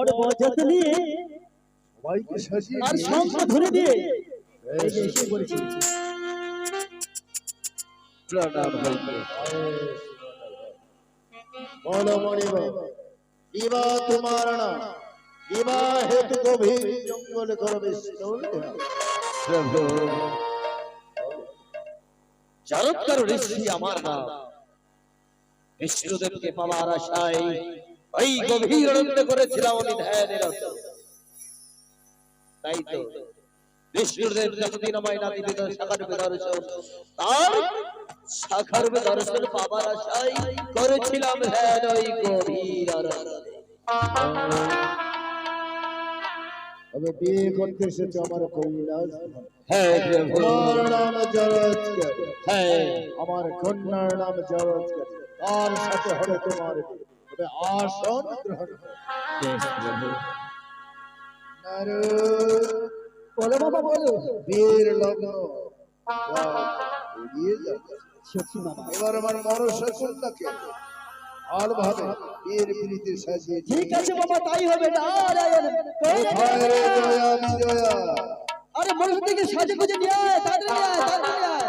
বড় বরযাত্রী নিয়ে সবাইকে সাজিয়ে আর শঙ্খ ধরে দিয়ে এই যে এসে পড়েছি। প্রণাম হইবে। বলো মণিব, কিবা তোমার নাম? কিবা হেতু গভীর জঙ্গল ঘর বিষ্ণুর ধ্যান? প্রভু চরৎকার ঋষি আমার নাম। বিষ্ণুদেবকে পাওয়ার আশায় ওই গভীর অরণ্যে করেছিলাম আমি ধ্যানের। তাই তো বিষ্ণুদেব যতদিন আমায় নাতি বিদর শাখার দর্শন, তার শাখার দর্শন পাবার আশায় করেছিলাম ধ্যান ওই গভীর অরণ্যে। তবে বিয়ে করতে এসেছে আমার কৈলাস। হ্যাঁ প্রভু, আমার নাম জরৎকার। হ্যাঁ আমার কন্যার নাম জরৎকার। তার সাথে হবে তোমার বিয়ে। তবে আসন গ্রহণ করো। বেশ প্রভু। বলো বাবা বলো। বীর লগ্ন এগিয়ে যাচ্ছে। সত্যি বাবা। এবার আমার মনসা কন্যাকে ভালোভাবে বীর প্রীতি সাজিয়ে ঠিক আছে বাবা, তাই হবে। নারায়ণ কোথায় রে জয়া বিজয়া? আরে মানুষ থেকে সাজে গুজে নিয়ে আয়, তাড়াতাড়ি নিয়ে আয়, তাড়াতাড়ি নিয়ে আয়।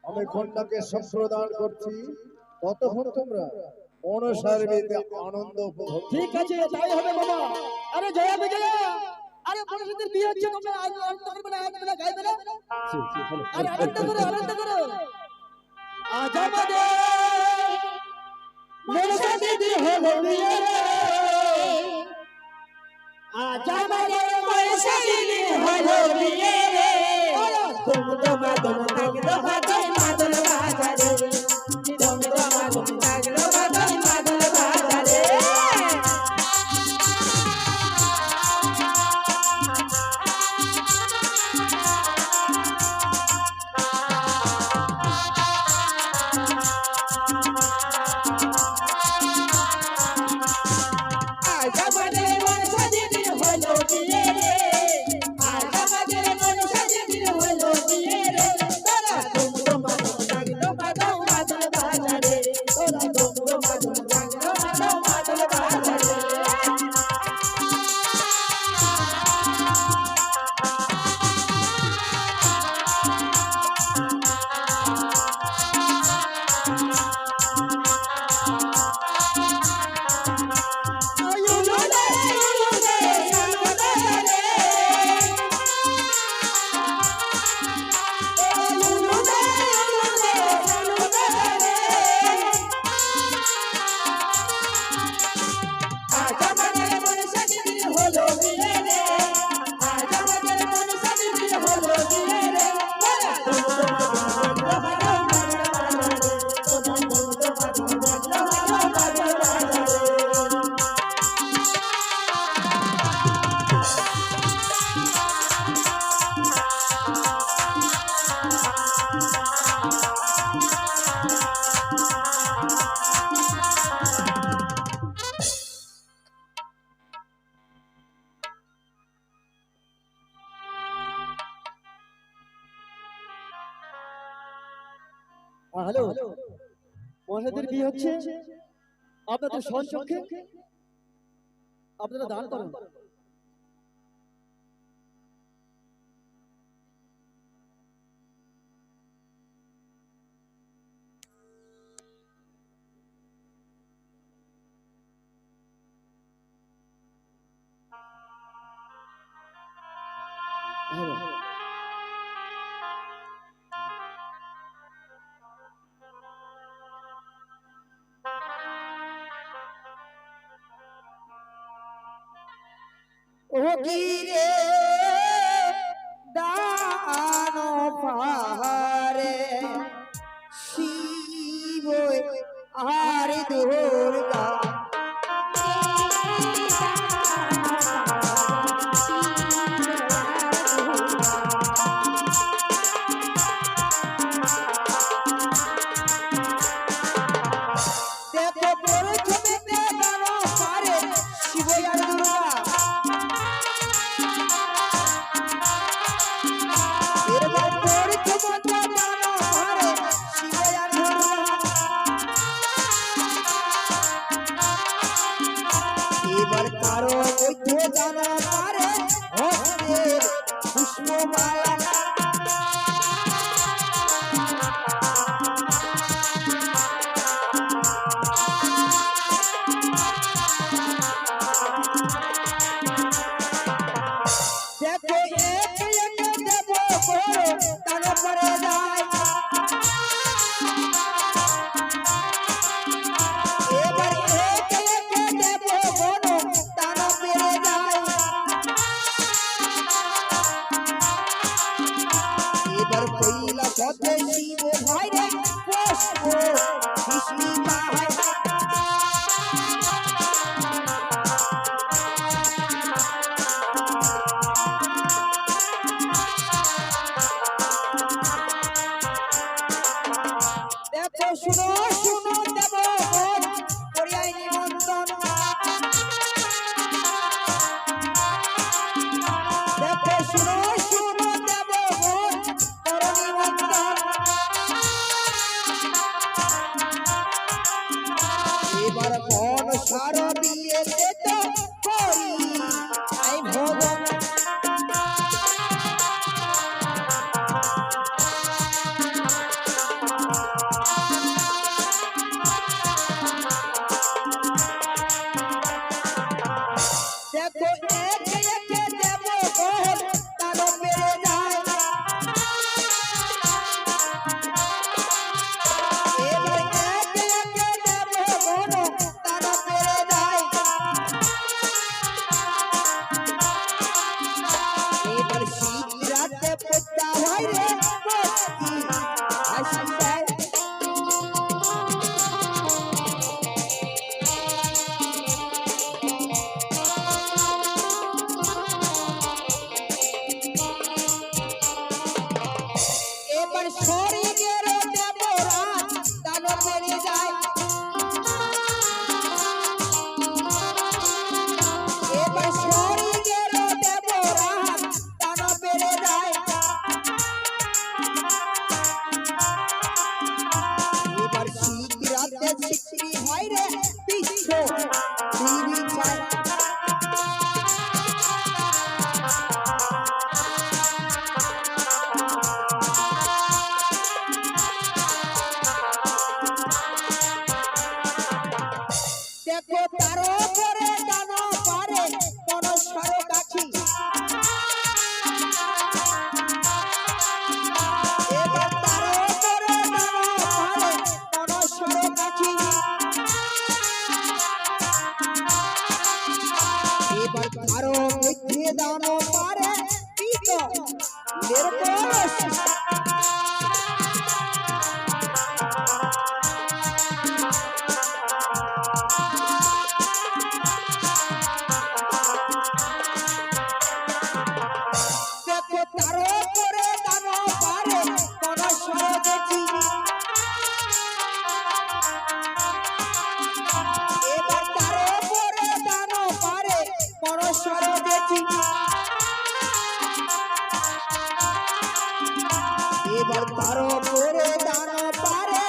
আমি কন্যাকে সম্প্রদান করছি, ততক্ষণ তোমরা মনসার বিয়েতে আনন্দ উপভোগ। ঠিক আছে, তাই হবে বাবা। আরে জয়া বিজয়া, আরে মানুষদের বিয়ে হচ্ছে, তোমরা আনন্দ করবে না, আনন্দ না গাইবে না? আরে আনন্দ করো, আনন্দ করো। আজ আমাদের মনসা দিদি হলো বিয়ে রে। আজ আমাদের মনসা দিদি হলো বিয়ে রে। তুম তো মাদল থাকলো বাজারে, মাদল বাজারে। তুম তো মাদল থাকলো বাজারে, মাদল বাজারে। আজ আমাদের মনসা দিদি হলো বিয়ে রে। আজ আমাদের মনসা দিদি হলো বিয়ে রে। হ্যালো, মহাশয়দের বিয়ে হচ্ছে আপনাদের সঞ্চক্ষে, আপনারা দান করেন। হ্যালো। ও কি রে দান পাহাড়ে শিব আর দুর্গা দেখো প্রথমে দান পারে শিব আর দুর্গা এবার প্রথমে দান পারে শিব আর দুর্গা এবার কারো মধ্যে দান পারে হস্তের পুষ্পমালা দেখো একে একে দেব করো তারপরে যায় এবার একে একে দেব করো তারপরে যায় এবার কইলা পথে শিব ভাইরে পুষ্প কৃষ্ণি পায় দেখো শুনো শুনো দেব করিয়াই নিমন্ত্রণ দেখো শুনো শুনো দেব কর নিমন্ত্রণ এবার কোন সার বিয়েতে তো করি আই ভগবান দেখো একে একে দেব গোল তারও পেরে যায় এবার একে একে দেব গোল তারও পেরে যায় এবার শীত রাতে পড়তা হয় রে বস্তি হাসি দেয় এবার শরীরের দেবরাজ দান পেরে যায় এবার শরীরের দেবরাজ দান পেরে যায় এবার শীত রাতে শিখরি হয় রে বিশ্ব দিবি চায় দেখো তারও করে দান পারে পরস্পর কাছি এবার তারও করে দান পারে পরস্পর কাছি এবার কারো মধ্যে দান পারে পিত নির্দোষ দেখো তারও করে দান পারে পরস্পর দেখি এবার তারও করে দান পারে পরস্পর দেখি এবার তারও করে দান পারে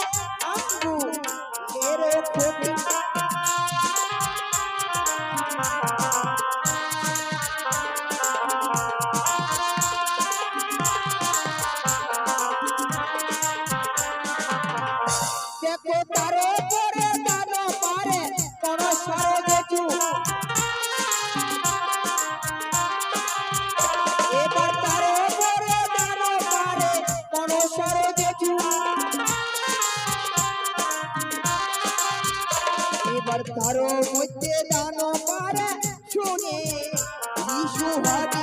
আর তার মধ্যে দান পারে শুনে শিশু হবে